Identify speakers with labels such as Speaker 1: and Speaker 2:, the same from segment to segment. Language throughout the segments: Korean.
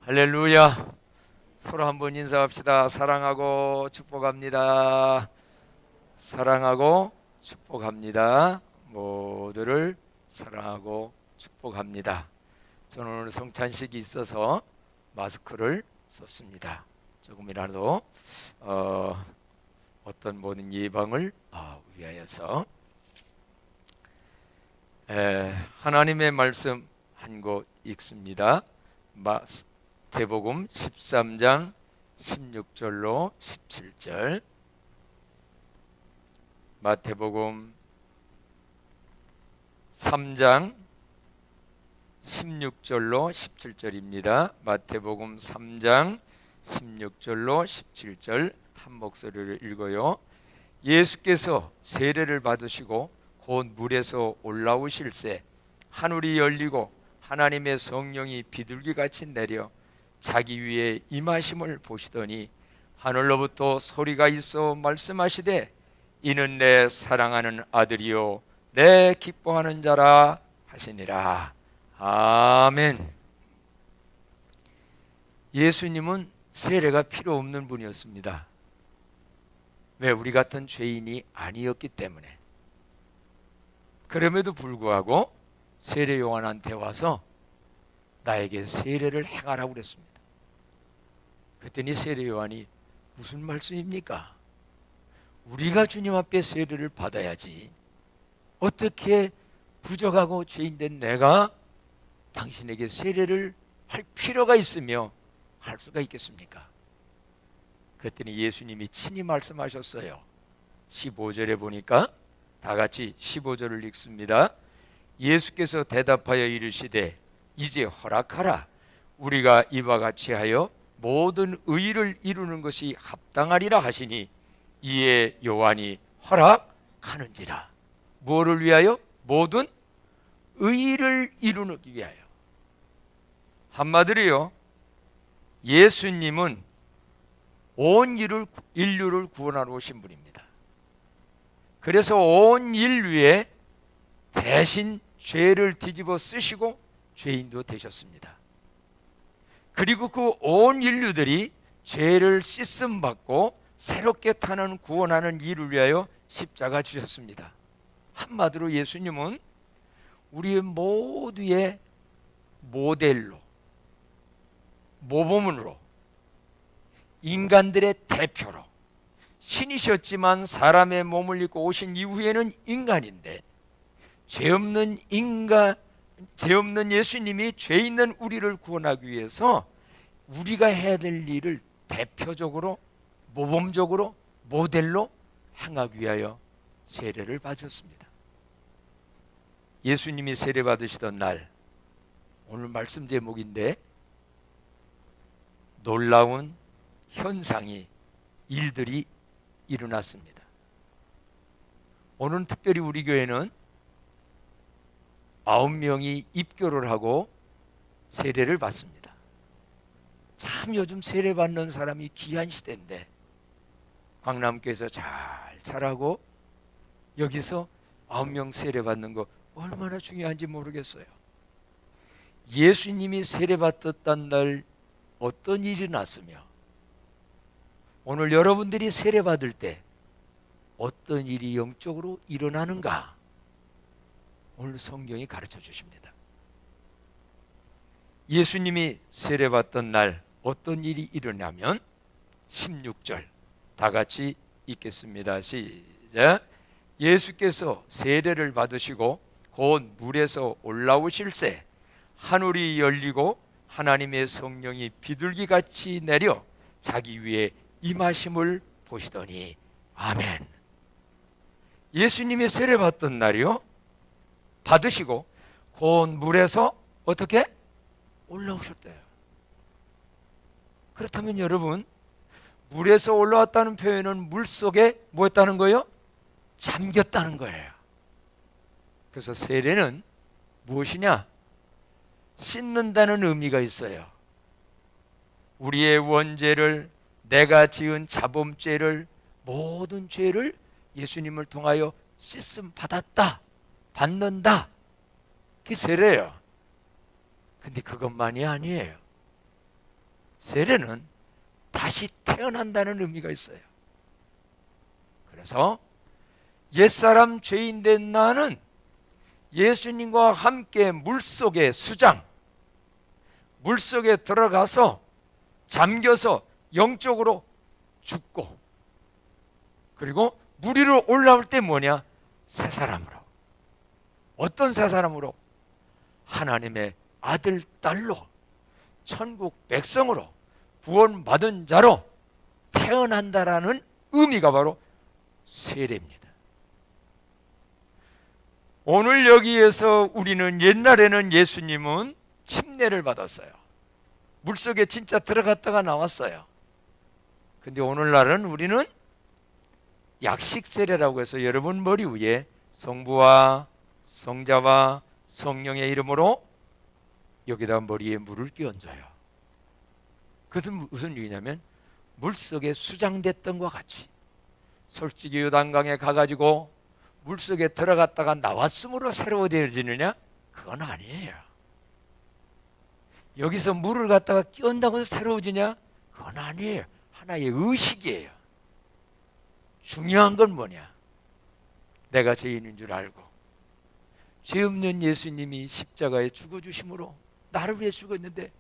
Speaker 1: 할렐루야. 서로 한번 인사합시다. 사랑하고 축복합니다. 사랑하고 축복합니다. 모두를 사랑하고 축복합니다. 저는 오늘 성찬식이 있어서 마스크를 썼습니다. 조금이라도 어떤 모든 예방을 위하여서. 하나님의 말씀 한 곳 읽습니다. 마태복음 13장 16절로 17절. 마태복음 3장 16절로 17절입니다. 마태복음 3장 16절로 17절 한 목소리를 읽어요. 예수께서 세례를 받으시고 곧 물에서 올라오실새 하늘이 열리고 하나님의 성령이 비둘기같이 내려 자기 위에 임하심을 보시더니 하늘로부터 소리가 있어 말씀하시되 이는 내 사랑하는 아들이요 내 기뻐하는 자라 하시니라. 아멘. 예수님은 세례가 필요 없는 분이었습니다. 왜? 우리 같은 죄인이 아니었기 때문에. 그럼에도 불구하고 세례 요한한테 와서 나에게 세례를 행하라고 그랬습니다. 그랬더니 세례 요한이 무슨 말씀입니까? 우리가 주님 앞에 세례를 받아야지 어떻게 부족하고 죄인된 내가 당신에게 세례를 할 필요가 있으며 할 수가 있겠습니까? 그랬더니 예수님이 친히 말씀하셨어요. 15절에 보니까 다 같이 15절을 읽습니다. 예수께서 대답하여 이르시되 이제 허락하라. 우리가 이와 같이 하여 모든 의를 이루는 것이 합당하리라 하시니 이에 요한이 허락하는지라. 뭐를 위하여? 모든 의를 이루기 위하여. 한마디로요, 예수님은 온 인류를 구원하러 오신 분입니다. 그래서 온 인류에 대신 죄를 뒤집어 쓰시고 죄인도 되셨습니다. 그리고 그 온 인류들이 죄를 씻음 받고 새롭게 타는 구원하는 일을 위하여 십자가 주셨습니다. 한마디로 예수님은 우리 모두의 모델로, 모범으로, 인간들의 대표로 신이셨지만 사람의 몸을 입고 오신 이후에는 인간인데 죄 없는 예수님이 죄 있는 우리를 구원하기 위해서 우리가 해야 될 일을 대표적으로, 모범적으로, 모델로 행하기 위하여 세례를 받으셨습니다. 예수님이 세례 받으시던 날, 오늘 말씀 제목인데 놀라운 현상이, 일들이 일어났습니다. 오늘 특별히 우리 교회는 9명이 입교를 하고 세례를 받습니다. 참 요즘 세례 받는 사람이 귀한 시대인데 강남교회에서 잘 자라고 여기서 9명 세례 받는 거 얼마나 중요한지 모르겠어요. 예수님이 세례 받았던 날 어떤 일이 났으며 오늘 여러분들이 세례 받을 때 어떤 일이 영적으로 일어나는가, 오늘 성경이 가르쳐 주십니다. 예수님이 세례 받던 날 어떤 일이 일어나면 16절 다 같이 읽겠습니다. 시작. 예수께서 세례를 받으시고 곧 물에서 올라오실새 하늘이 열리고 하나님의 성령이 비둘기같이 내려 자기 위에 임하심을 보시더니. 아멘. 예수님이 세례 받던 날이요, 받으시고 곧 물에서 어떻게? 올라오셨대요. 그렇다면 여러분, 물에서 올라왔다는 표현은 물속에 뭐였다는 거예요? 잠겼다는 거예요. 그래서 세례는 무엇이냐? 씻는다는 의미가 있어요. 우리의 원죄를, 내가 지은 자범죄를, 모든 죄를 예수님을 통하여 씻음 받았다, 받는다, 그게 세례예요. 근데 그것만이 아니에요. 세례는 다시 태어난다는 의미가 있어요. 그래서 옛사람 죄인된 나는 예수님과 함께 물속에 수장, 물속에 들어가서 잠겨서 영적으로 죽고, 그리고 물 위로 올라올 때 뭐냐? 새 사람으로. 어떤 새 사람으로? 하나님의 아들, 딸로, 천국 백성으로, 구원받은 자로 태어난다라는 의미가 바로 세례입니다. 오늘 여기에서 우리는, 옛날에는 예수님은 침례를 받았어요. 물속에 진짜 들어갔다가 나왔어요. 근데 오늘날은 우리는 약식 세례라고 해서 여러분 머리 위에 성부와 성자와 성령의 이름으로 여기다 머리에 물을 끼얹어요. 그것은 무슨 얘기냐면 물속에 수장됐던 것과 같이, 솔직히 요단강에 가가지고 물속에 들어갔다가 나왔으므로 새로워지느냐? 그건 아니에요. 여기서 물을 갖다가 끼얹다고 해서 새로워지냐? 그건 아니에요. 하나의 의식이에요. 중요한 건 뭐냐? 내가 죄인인 줄 알고 죄 없는 예수님이 십자가에 죽어주심으로 나를 위해 죽었는데,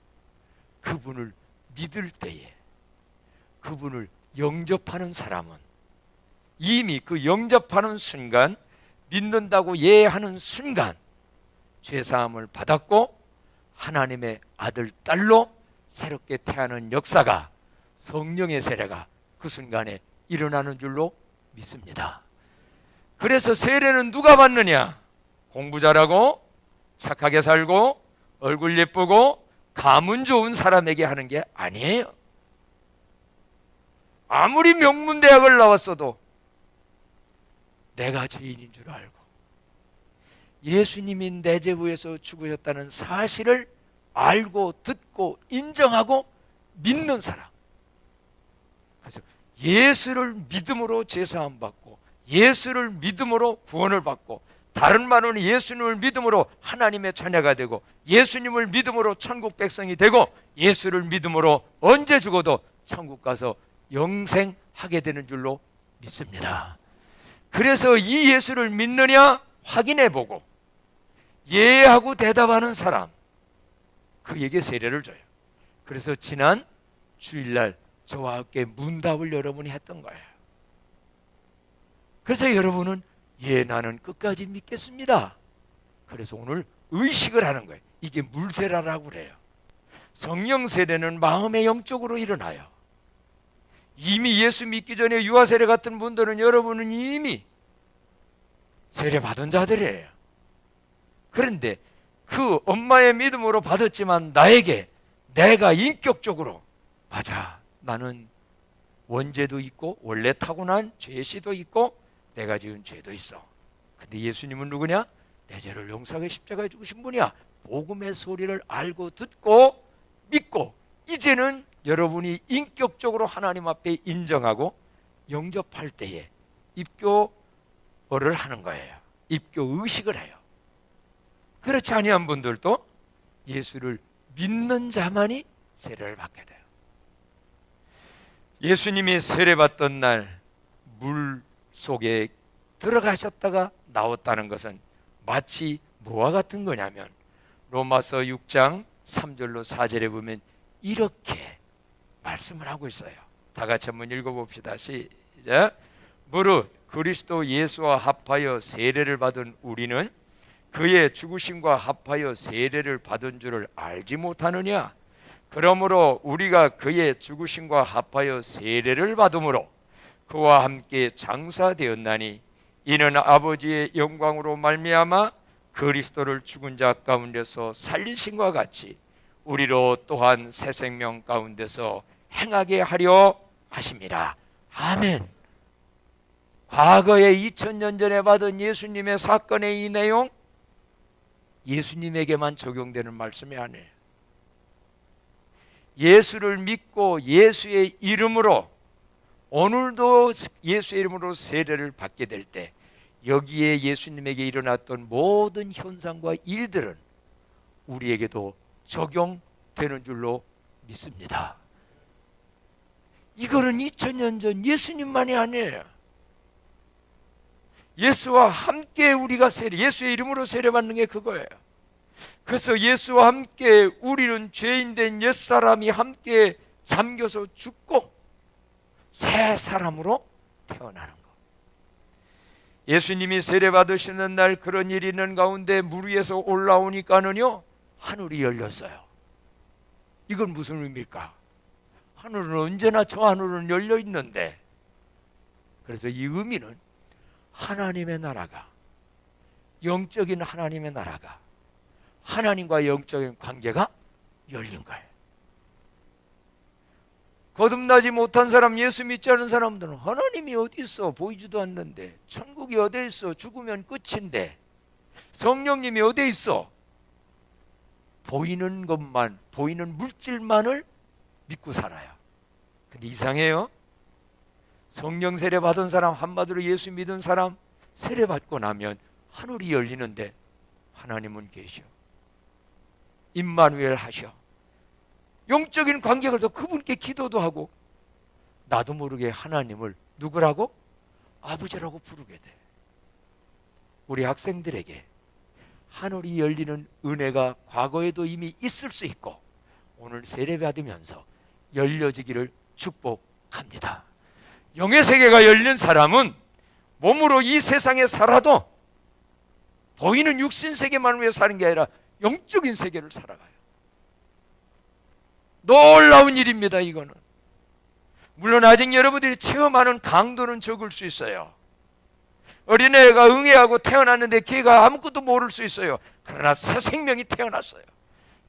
Speaker 1: 그분을 믿을 때에, 그분을 영접하는 사람은 이미 그 영접하는 순간, 믿는다고 예하는 순간 죄사함을 받았고 하나님의 아들, 딸로 새롭게 태어나는 역사가, 성령의 세례가 그 순간에 일어나는 줄로 믿습니다. 그래서 세례는 누가 받느냐? 공부 잘하고 착하게 살고 얼굴 예쁘고 가문 좋은 사람에게 하는 게 아니에요. 아무리 명문대학을 나왔어도 내가 죄인인 줄 알고 예수님이 내 죄 위해서 죽으셨다는 사실을 알고 듣고 인정하고 믿는 사람, 그래서 예수를 믿음으로 제사함 받고 예수를 믿음으로 구원을 받고, 다른 말로는 예수님을 믿음으로 하나님의 자녀가 되고 예수님을 믿음으로 천국 백성이 되고 예수를 믿음으로 언제 죽어도 천국 가서 영생하게 되는 줄로 믿습니다. 그래서 이 예수를 믿느냐 확인해보고 예하고 대답하는 사람, 그에게 세례를 줘요. 그래서 지난 주일날 저와 함께 문답을 여러분이 했던 거예요. 그래서 여러분은 예, 나는 끝까지 믿겠습니다. 그래서 오늘 의식을 하는 거예요. 이게 물세례라고 그래요. 성령 세례는 마음의 영적으로 일어나요. 이미 예수 믿기 전에 유아세례 같은 분들은, 여러분은 이미 세례 받은 자들이에요. 그런데 그 엄마의 믿음으로 받았지만 나에게, 내가 인격적으로 맞아, 나는 원죄도 있고 원래 타고난 죄시도 있고 내가 지은 죄도 있어. 근데 예수님은 누구냐? 내 죄를 용서하게 십자가에 죽으신 분이야. 복음의 소리를 알고 듣고 믿고, 이제는 여러분이 인격적으로 하나님 앞에 인정하고 영접할 때에 입교를 하는 거예요. 입교 의식을 해요. 그렇지 아니한 분들도 예수를 믿는 자만이 세례를 받게 돼요. 예수님이 세례받던 날 물 속에 들어가셨다가 나왔다는 것은 마치 뭐와 같은 거냐면, 로마서 6장 3절로 4절에 보면 이렇게 말씀을 하고 있어요. 다 같이 한번 읽어봅시다. 시작. 무릇 그리스도 예수와 합하여 세례를 받은 우리는 그의 죽으심과 합하여 세례를 받은 줄을 알지 못하느냐? 그러므로 우리가 그의 죽으심과 합하여 세례를 받음으로 그와 함께 장사되었나니, 이는 아버지의 영광으로 말미암아 그리스도를 죽은 자 가운데서 살리신과 같이 우리로 또한 새 생명 가운데서 행하게 하려 하심이라. 아멘. 과거에 2000년 전에 받은 예수님의 사건의 이 내용, 예수님에게만 적용되는 말씀이 아니에요. 예수를 믿고 예수의 이름으로, 오늘도 예수의 이름으로 세례를 받게 될 때 여기에 예수님에게 일어났던 모든 현상과 일들은 우리에게도 적용되는 줄로 믿습니다. 이거는 2000년 전 예수님만이 아니에요. 예수와 함께 우리가 예수의 이름으로 세례받는 게 그거예요. 그래서 예수와 함께 우리는 죄인된 옛사람이 함께 잠겨서 죽고 새 사람으로 태어나는 것. 예수님이 세례받으시는 날 그런 일이 있는 가운데 물 위에서 올라오니까는요, 하늘이 열렸어요. 이건 무슨 의미일까? 하늘은 언제나 저 하늘은 열려 있는데, 그래서 이 의미는 하나님의 나라가, 영적인 하나님의 나라가, 하나님과 영적인 관계가 열린 거예요. 거듭나지 못한 사람, 예수 믿지 않은 사람들은 하나님이 어디 있어? 보이지도 않는데. 천국이 어디 있어? 죽으면 끝인데. 성령님이 어디 있어? 보이는 것만, 보이는 물질만을 믿고 살아요. 근데 이상해요. 성령 세례 받은 사람, 한마디로 예수 믿은 사람 세례 받고 나면 하늘이 열리는데 하나님은 계셔. 임마누엘 하셔. 영적인 관계가 서 그분께 기도도 하고, 나도 모르게 하나님을 누구라고? 아버지라고 부르게 돼. 우리 학생들에게 하늘이 열리는 은혜가 과거에도 이미 있을 수 있고 오늘 세례받으면서 열려지기를 축복합니다. 영의 세계가 열린 사람은 몸으로 이 세상에 살아도 보이는 육신 세계만 위해 사는 게 아니라 영적인 세계를 살아가요. 놀라운 일입니다. 이거는 물론 아직 여러분들이 체험하는 강도는 적을 수 있어요. 어린애가 응애하고 태어났는데 걔가 아무것도 모를 수 있어요. 그러나 새 생명이 태어났어요.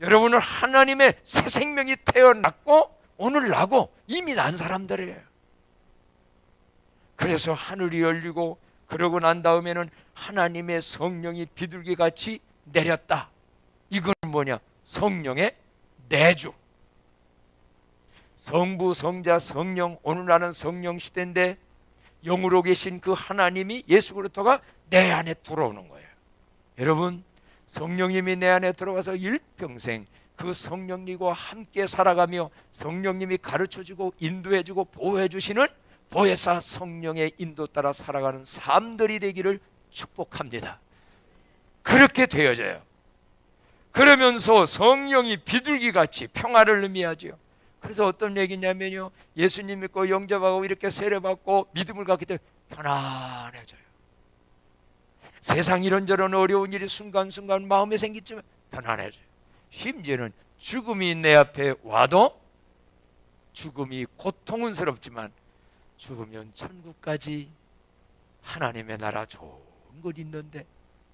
Speaker 1: 여러분은 하나님의 새 생명이 태어났고 오늘 나고 이미 난 사람들이에요. 그래서 하늘이 열리고 그러고 난 다음에는 하나님의 성령이 비둘기같이 내렸다. 이건 뭐냐? 성령의 내주. 성부, 성자, 성령, 오늘날은 성령 시대인데 영으로 계신 그 하나님이 예수 그리스도가 내 안에 들어오는 거예요. 여러분, 성령님이 내 안에 들어와서 일평생 그 성령님과 함께 살아가며 성령님이 가르쳐주고 인도해주고 보호해주시는 보혜사 성령의 인도 따라 살아가는 삶들이 되기를 축복합니다. 그렇게 되어져요. 그러면서 성령이 비둘기같이 평화를 의미하죠. 그래서 어떤 얘기냐면요, 예수님 믿고 영접하고 이렇게 세례받고 믿음을 갖기 때문에 편안해져요. 세상 이런저런 어려운 일이 순간순간 마음에 생기지만 편안해져요. 심지어는 죽음이 내 앞에 와도 죽음이 고통스럽지만 죽으면 천국까지 하나님의 나라 좋은 것 있는데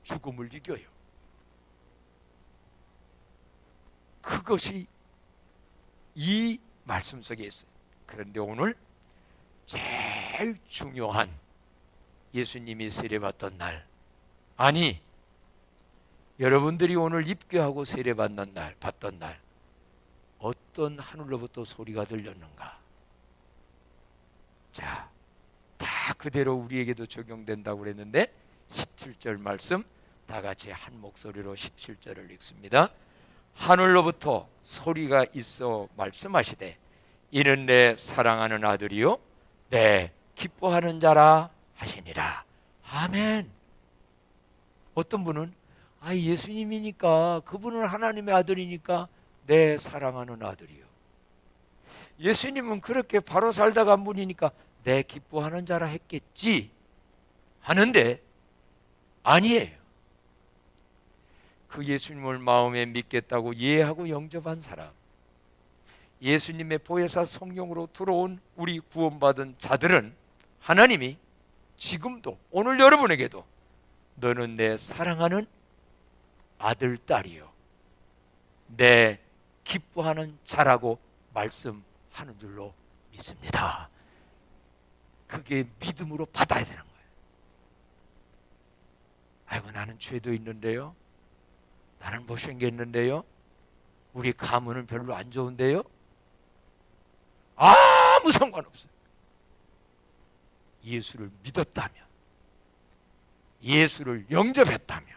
Speaker 1: 죽음을 이겨요. 그것이 이 말씀 속에 있어요. 그런데 오늘 제일 중요한 예수님이 세례받던 날, 아니 여러분들이 오늘 입교하고 세례받는 날, 받던 날 어떤 하늘로부터 소리가 들렸는가? 자, 다 그대로 우리에게도 적용된다고 그랬는데 17절 말씀 다 같이 한 목소리로 17절을 읽습니다. 하늘로부터 소리가 있어 말씀하시되 이는 내 사랑하는 아들이요 내 기뻐하는 자라 하시니라. 아멘. 어떤 분은 예수님이니까, 그분은 하나님의 아들이니까 내 사랑하는 아들이요. 예수님은 그렇게 바로 살다가 한 분이니까 내 기뻐하는 자라 했겠지 하는데 아니에요. 그 예수님을 마음에 믿겠다고 이해하고 영접한 사람, 예수님의 보혜사 성령으로 들어온 우리 구원받은 자들은 하나님이 지금도 오늘 여러분에게도 너는 내 사랑하는 아들, 딸이요 내 기뻐하는 자라고 말씀하는 줄로 믿습니다. 그게 믿음으로 받아야 되는 거예요. 아이고, 나는 죄도 있는데요, 나는 못생겼는데요, 우리 가문은 별로 안 좋은데요, 아무 상관없어요. 예수를 믿었다면, 예수를 영접했다면,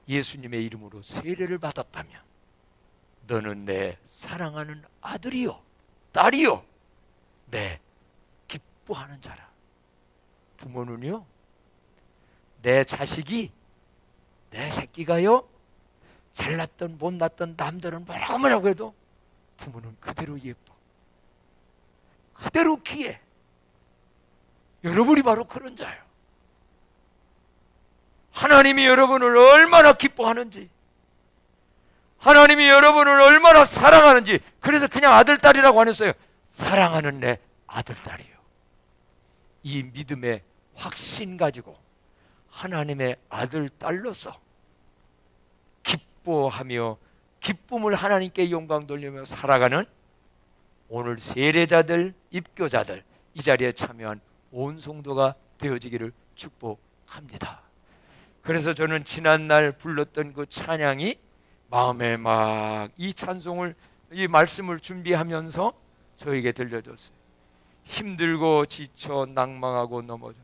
Speaker 1: 예수님의 이름으로 세례를 받았다면 너는 내 사랑하는 아들이요 딸이요 내 기뻐하는 자라. 부모는요, 내 자식이, 내 새끼가요, 잘났던 못났던 남들은 뭐라고 해도 부모는 그대로 예뻐, 그대로 귀해. 여러분이 바로 그런 자예요. 하나님이 여러분을 얼마나 기뻐하는지, 하나님이 여러분을 얼마나 사랑하는지. 그래서 그냥 아들, 딸이라고 안 했어요. 사랑하는 내 아들, 딸이요. 이 믿음의 확신 가지고 하나님의 아들, 딸로서 기뻐하며 기쁨을 하나님께 영광 돌리며 살아가는 오늘 세례자들, 입교자들, 이 자리에 참여한 온 성도가 되어지기를 축복합니다. 그래서 저는 지난날 불렀던 그 찬양이 마음에 막 이 찬송을, 이 말씀을 준비하면서 저에게 들려줬어요. 힘들고 지쳐 낭망하고 넘어져,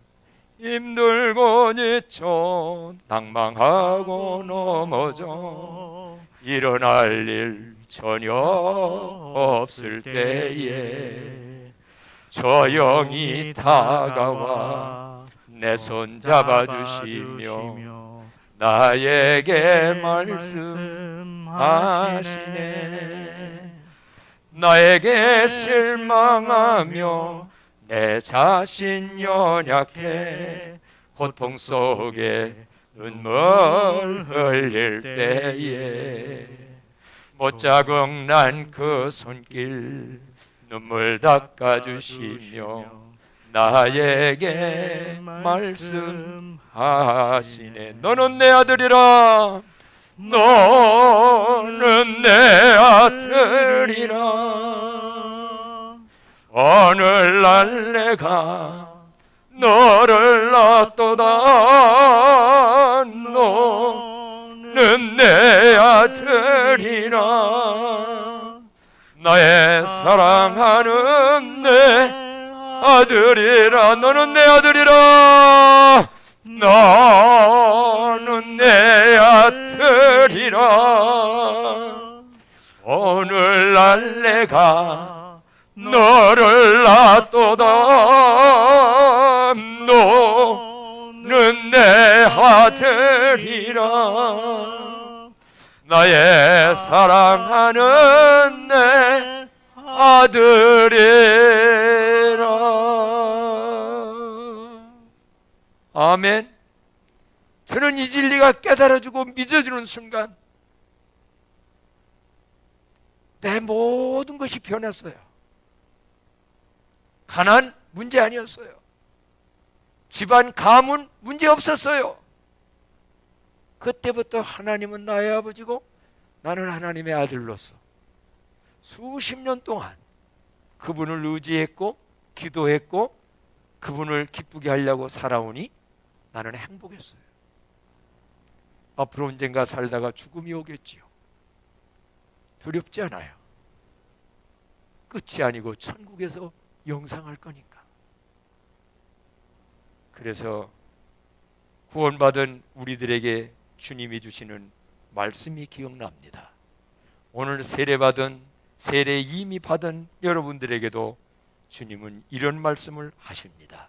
Speaker 1: 힘들고 지쳐 낭망하고 넘어져 일어날 일 전혀 없을 때에 조용히 다가와 내 손 잡아주시며 나에게 말씀하시네. 나에게 실망하며 내 자신 연약해 고통 속에 눈물 흘릴 때에 못자국 난 그 손길 눈물 닦아주시며 나에게 말씀하시네. 너는 내 아들이라, 너는 내 아들이라. 오늘날 내가 너를 낳도다. 너는 내 아들이라. 나의 사랑하는 내 아들이라. 너는 내 아들이라. 너는 내 아들이라. 오늘날 내가 너를 낳도다. 너는 내 아들이라. 나의 사랑하는 내 아들이라. 아멘. 저는 이 진리가 깨달아지고 믿어지는 순간 내 모든 것이 변했어요. 가난 문제 아니었어요. 집안 가문 문제 없었어요. 그때부터 하나님은 나의 아버지고 나는 하나님의 아들로서 수십 년 동안 그분을 의지했고 기도했고 그분을 기쁘게 하려고 살아오니 나는 행복했어요. 앞으로 언젠가 살다가 죽음이 오겠지요. 두렵지 않아요. 끝이 아니고 천국에서 영상할 거니까. 그래서 구원받은 우리들에게 주님이 주시는 말씀이 기억납니다. 오늘 세례받은, 세례 이미 받은 여러분들에게도 주님은 이런 말씀을 하십니다.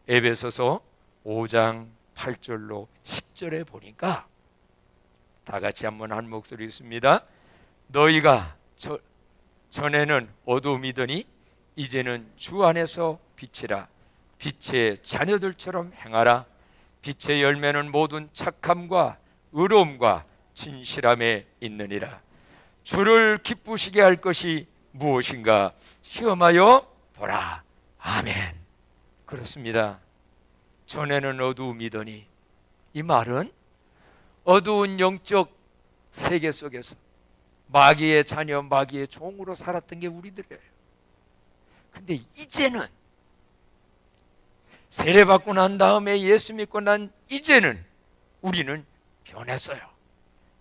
Speaker 1: 에베소서 5장 8절로 10절에 보니까 다 같이 한번 한 목소리 있습니다. 너희가 전에는 어두움이더니 이제는 주 안에서 빛이라. 빛의 자녀들처럼 행하라. 빛의 열매는 모든 착함과 의로움과 진실함에 있느니라. 주를 기쁘시게 할 것이 무엇인가 시험하여 보라. 아멘. 그렇습니다. 전에는 어두움이더니, 이 말은 어두운 영적 세계 속에서 마귀의 자녀, 마귀의 종으로 살았던 게 우리들이에요. 근데 이제는 세례받고 난 다음에 예수 믿고 난 이제는 우리는 변했어요.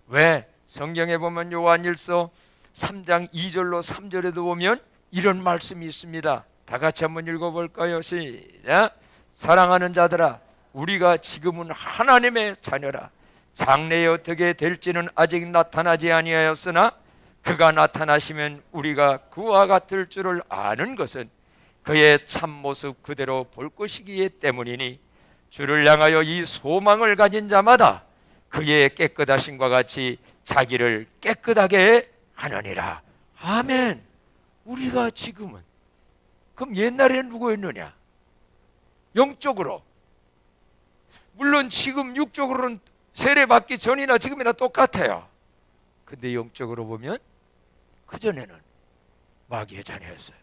Speaker 1: 왜? 성경에 보면 요한일서 3장 2절로 3절에도 보면 이런 말씀이 있습니다. 다 같이 한번 읽어볼까요? 시작. 사랑하는 자들아, 우리가 지금은 하나님의 자녀라. 장래에 어떻게 될지는 아직 나타나지 아니하였으나 그가 나타나시면 우리가 그와 같을 줄을 아는 것은 그의 참모습 그대로 볼 것이기 때문이니 주를 향하여 이 소망을 가진 자마다 그의 깨끗하심과 같이 자기를 깨끗하게 하느니라. 아멘. 우리가 지금은, 그럼 옛날에는 누구였느냐? 영적으로, 물론 지금 육적으로는 세례받기 전이나 지금이나 똑같아요. 근데 영적으로 보면 그전에는 마귀의 자녀였어요.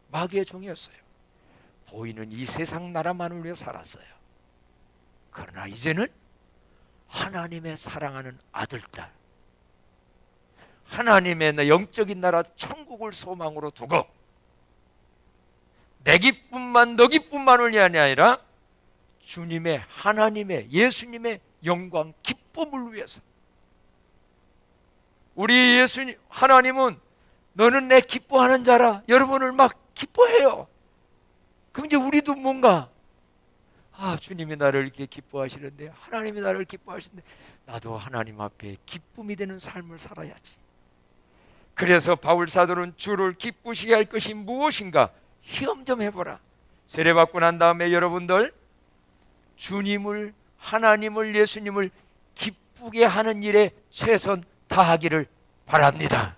Speaker 1: 마귀의 종이었어요. 보이는 이 세상 나라만을 위해 살았어요. 그러나 이제는 하나님의 사랑하는 아들딸, 하나님의 영적인 나라 천국을 소망으로 두고 내 기쁨만 너 기쁨만을 위함이 아니라 주님의, 하나님의, 예수님의 영광 기쁨을 위해서. 우리 예수님, 하나님은 너는 내 기뻐하는 자라, 여러분을 막 기뻐해요. 그럼 이제 우리도 뭔가, 주님이 나를 이렇게 기뻐하시는데, 하나님이 나를 기뻐하시는데 나도 하나님 앞에 기쁨이 되는 삶을 살아야지. 그래서 바울 사도는 주를 기쁘시게 할 것이 무엇인가 시험 좀 해보라. 세례받고 난 다음에 여러분들 주님을, 하나님을, 예수님을 기쁘게 하는 일에 최선 다하기를 바랍니다.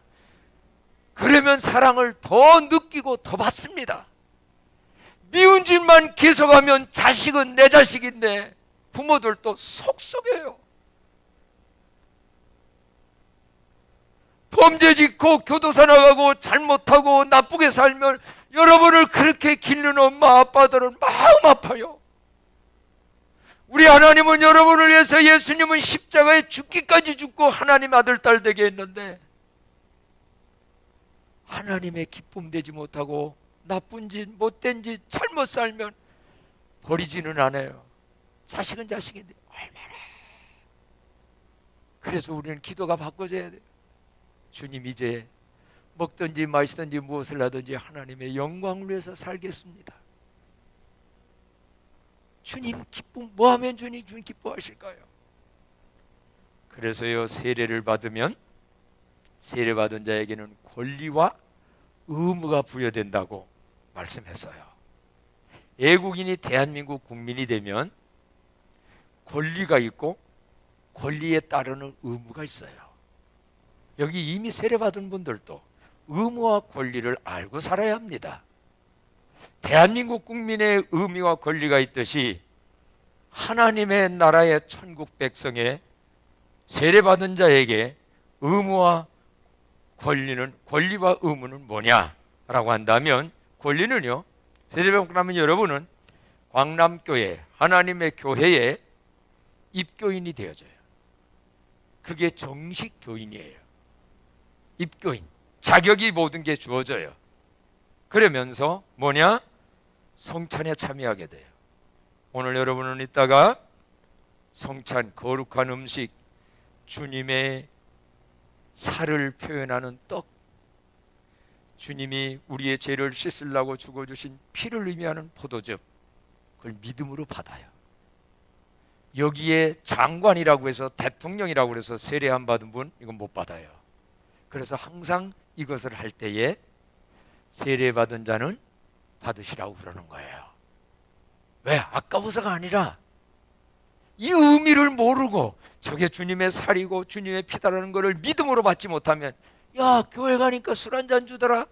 Speaker 1: 그러면 사랑을 더 느끼고 더 받습니다. 미운 짓만 계속하면 자식은 내 자식인데 부모들도 속썩여요. 범죄 짓고 교도소 나가고 잘못하고 나쁘게 살면 여러분을 그렇게 기르는 엄마 아빠들은 마음 아파요. 우리 하나님은 여러분을 위해서, 예수님은 십자가에 죽기까지 죽고 하나님 아들 딸 되게 했는데 하나님의 기쁨 되지 못하고 나쁜 짓, 못된 짓, 잘못 살면 버리지는 않아요. 자식은 자식인데 얼마나. 그래서 우리는 기도가 바꿔져야 돼요. 주님, 이제 먹든지 마시든지 무엇을 하든지 하나님의 영광을 위해서 살겠습니다. 주님 기쁨, 뭐 하면 주님 기뻐하실까요? 그래서요, 세례를 받으면 세례받은 자에게는 권리와 의무가 부여된다고 말씀했어요. 애국인이 대한민국 국민이 되면 권리가 있고 권리에 따르는 의무가 있어요. 여기 이미 세례받은 분들도 의무와 권리를 알고 살아야 합니다. 대한민국 국민의 의무와 권리가 있듯이 하나님의 나라의 천국 백성의 세례받은 자에게 의무와 권리는, 권리와 의무는 뭐냐라고 한다면, 권리는요, 세례받고 나면 여러분은 광남교회, 하나님의 교회에 입교인이 되어져요. 그게 정식 교인이에요. 입교인, 자격이 모든 게 주어져요. 그러면서 뭐냐? 성찬에 참여하게 돼요. 오늘 여러분은 이따가 성찬, 거룩한 음식, 주님의 살을 표현하는 떡, 주님이 우리의 죄를 씻으려고 죽어주신 피를 의미하는 포도즙, 그걸 믿음으로 받아요. 여기에 장관이라고 해서, 대통령이라고 해서 세례 안 받은 분 이건 못 받아요. 그래서 항상 이것을 할 때에 세례 받은 자는 받으시라고 그러는 거예요. 왜? 아까워서가 아니라 이 의미를 모르고 저게 주님의 살이고 주님의 피다라는 것을 믿음으로 받지 못하면, 야, 교회 가니까 술 한잔 주더라,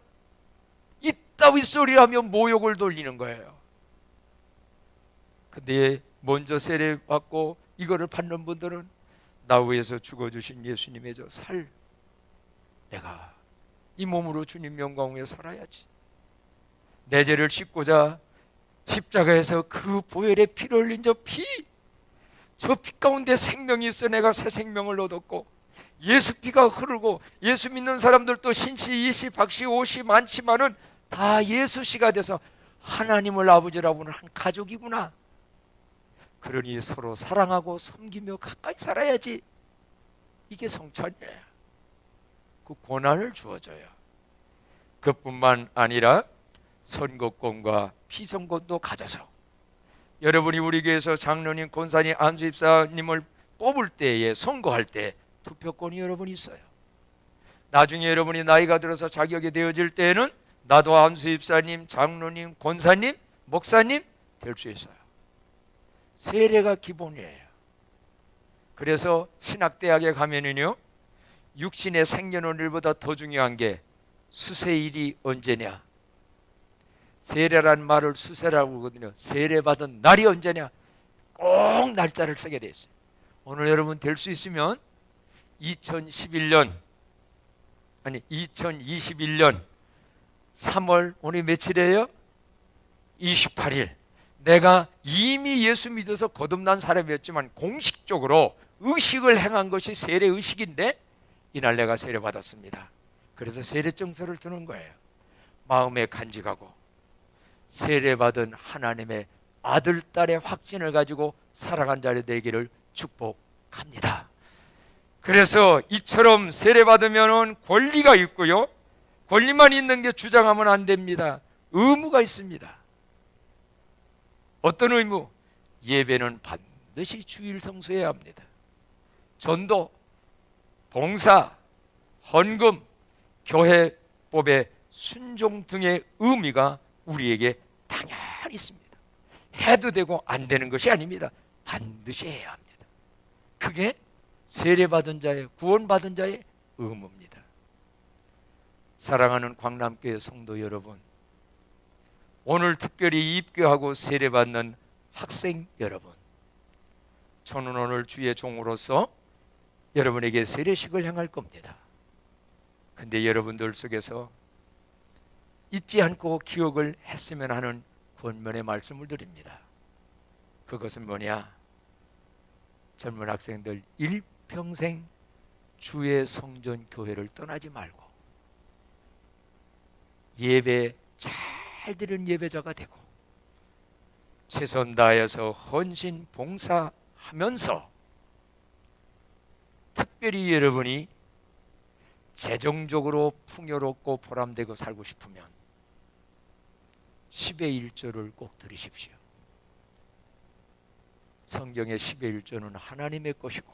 Speaker 1: 이따위 소리하며 모욕을 돌리는 거예요. 근데 먼저 세례 받고 이거를 받는 분들은 나 위해서 죽어주신 예수님의 저 살, 내가 이 몸으로 주님 영광 위에 살아야지. 내 죄를 씻고자 십자가에서 그 보혈의 피를 흘린 저 피 가운데 생명이 있어 내가 새 생명을 얻었고, 예수 피가 흐르고, 예수 믿는 사람들도 신씨, 이씨, 박씨, 오씨 많지만은 다 예수 씨가 돼서 하나님을 아버지라고 하는 한 가족이구나. 그러니 서로 사랑하고 섬기며 가까이 살아야지. 이게 성찬이에요. 그 권한을 주어줘요. 그뿐만 아니라 선거권과 피선거도 가져서, 여러분이 우리 교회에서 장로님, 권사님, 안수집사님을 뽑을 때에, 선거할 때 투표권이 여러분이 있어요. 나중에 여러분이 나이가 들어서 자격이 되어질 때에는 나도 안수 집사님, 장로님, 권사님, 목사님 될 수 있어요. 세례가 기본이에요. 그래서 신학대학에 가면은요, 육신의 생년월일보다 더 중요한 게 수세일이 언제냐. 세례라는 말을 수세라고 하거든요. 세례받은 날이 언제냐, 꼭 날짜를 쓰게 돼 있어요. 오늘 여러분 될 수 있으면 2021년 3월 오늘 며칠이에요? 28일. 내가 이미 예수 믿어서 거듭난 사람이었지만 공식적으로 의식을 행한 것이 세례 의식인데 이날 내가 세례 받았습니다. 그래서 세례증서를 드는 거예요. 마음에 간직하고 세례 받은 하나님의 아들, 딸의 확신을 가지고 살아간 자리 되기를 축복합니다. 그래서 이처럼 세례 받으면 권리가 있고요, 권리만 있는 게 주장하면 안 됩니다. 의무가 있습니다. 어떤 의무? 예배는 반드시 주일 성수해야 합니다. 전도, 봉사, 헌금, 교회법의 순종 등의 의미가 우리에게 당연히 있습니다. 해도 되고 안 되는 것이 아닙니다. 반드시 해야 합니다. 그게 세례받은 자의, 구원받은 자의 의무입니다. 사랑하는 광남교회 성도 여러분, 오늘 특별히 입교하고 세례받는 학생 여러분, 저는 오늘 주의 종으로서 여러분에게 세례식을 행할 겁니다. 근데 여러분들 속에서 잊지 않고 기억을 했으면 하는 권면의 말씀을 드립니다. 그것은 뭐냐? 젊은 학생들, 일평생 주의 성전 교회를 떠나지 말고 예배 잘 드리는 예배자가 되고 최선 다해서 헌신 봉사하면서 특별히 여러분이 재정적으로 풍요롭고 보람되고 살고 싶으면 10의 1조를 꼭 들으십시오. 성경의 10의 1조는 하나님의 것이고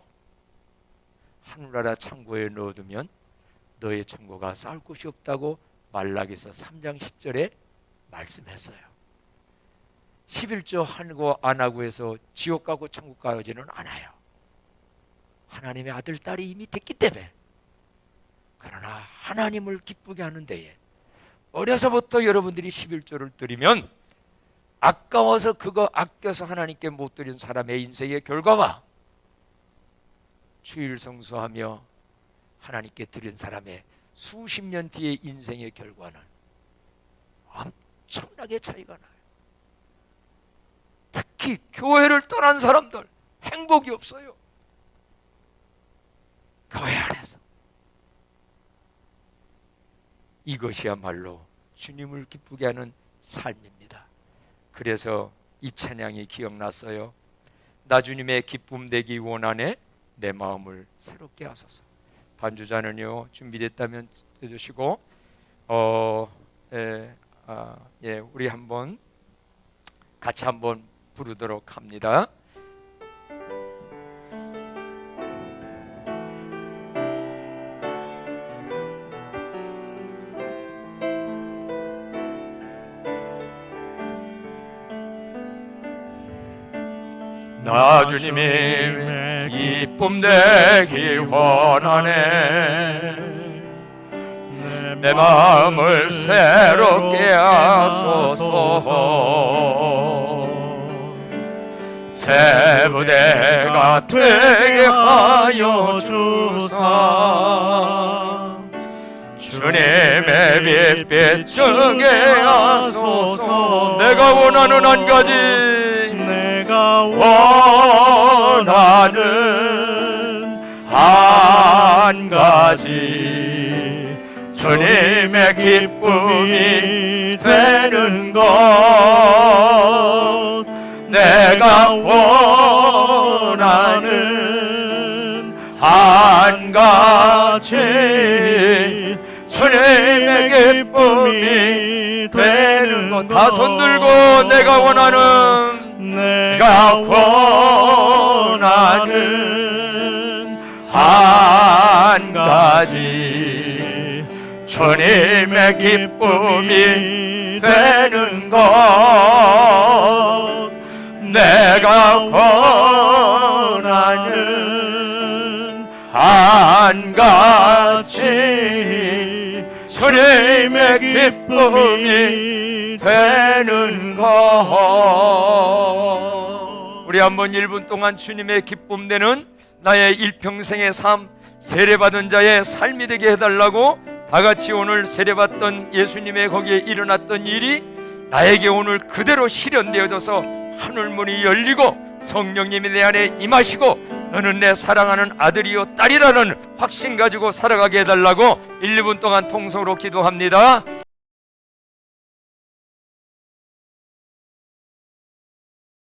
Speaker 1: 하늘나라 창고에 넣어두면 너의 천국가 쌓을 곳이 없다고 말라기서 3장 10절에 말씀했어요. 11조 하고 안 하고 해서 지옥 가고 천국 가지는 않아요. 하나님의 아들, 딸이 이미 됐기 때문에. 그러나 하나님을 기쁘게 하는 데에 어려서부터 여러분들이 11조를 드리면 아까워서 그거 아껴서 하나님께 못 드린 사람의 인생의 결과와 주일 성수하며 하나님께 드린 사람의 수십 년 뒤의 인생의 결과는 엄청나게 차이가 나요. 특히 교회를 떠난 사람들 행복이 없어요. 교회 안에서. 이것이야말로 주님을 기쁘게 하는 삶입니다. 그래서 이 찬양이 기억났어요. 나 주님의 기쁨 되기 원하네, 내 마음을 새롭게 하소서. 반주자는요 준비됐다면 해주시고 우리 한번 같이 한번 부르도록 합니다. 나 주님의 기쁨 되기 원하네, 내 마음을 새롭게 하소서. 새 부대가 되게 하여 주사, 주님의 빛 비추게 하소서. 내가 원하는 한 가지, 내가 원하는 한 가지, 주님의 기쁨이 되는 것. 내가 원하는 한 가지, 주님의 기쁨이 되는 것. 다 손들고 내가 원하는 한 가지, 주님의 기쁨이 되는 것, 내가 권하는 한같이 주님의 기쁨이 되는 것. 우리 한번 1분 동안 주님의 기쁨 되는 나의 일평생의 삶, 세례받은 자의 삶이 되게 해달라고 다같이 오늘 세례받던 예수님의 거기에 일어났던 일이 나에게 오늘 그대로 실현되어져서 하늘문이 열리고 성령님이 내 안에 임하시고 너는 내 사랑하는 아들이요 딸이라는 확신 가지고 살아가게 해달라고 1, 2분 동안 통성으로 기도합니다.